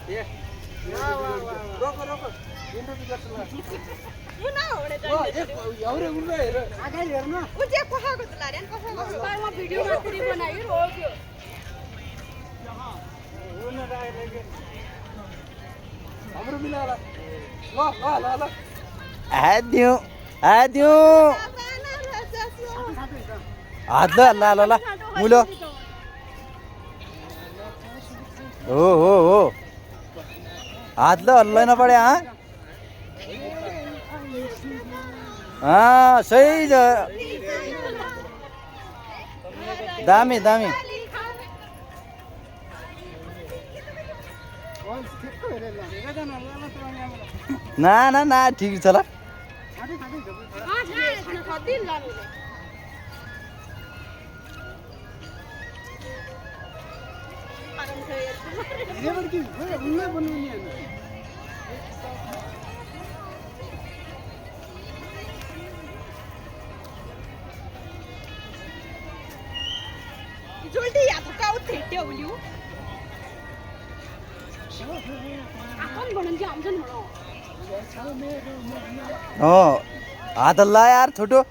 ए रोको रोको इन्टरभ्यु गर्छु ल मुना होडे ओ एउरे उल्लो हेर अगाडि हेर्नु उ जे कोखाको त लारे नि कोखाको म भिडियो मात्रै बनायो रोक्यो उन राखेको हाम्रो मिलाला ल ल ल ल आदिउ आदिउ हात ल ल ल मुलो हो हात ल हल्लै नपडे सही छ दामी दामी ना ना ना ठिक छ ल जोल्टी या तो का उठे ठेवली आपण म्हणून की आमचं म्हणू हात हल्ला यार छोटो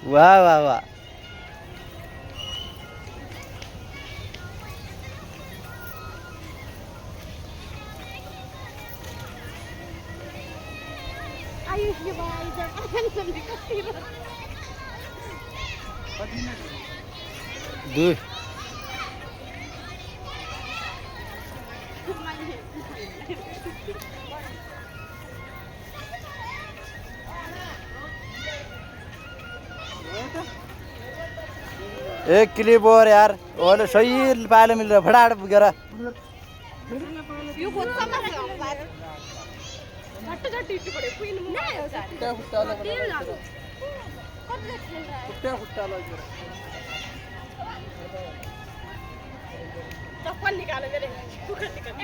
वाह वाह वाह आयुषले बाई जरा दुई एक क्लिप और यार और सही पाले मिल रहा फटाफट वगैरह यो कोणता मारला वायर घट्ट घट्ट इट पडे पिन नाही हो सर कुट्या फुटाला तेल लागो कोणता खेळ रहा है कुट्या फुटाला जरा चप्पल निकालो मेरे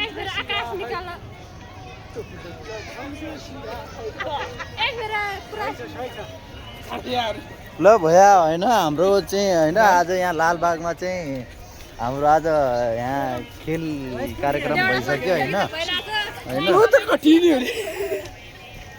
एक बार आकाश निकालो एक बार पूरा यार ल भैया होइन हाम्रो चाहिँ होइन आज यहाँ लालबागमा चाहिँ हाम्रो आज यहाँ खेल कार्यक्रम भइसक्यो होइन त्यो त कठिन हो नि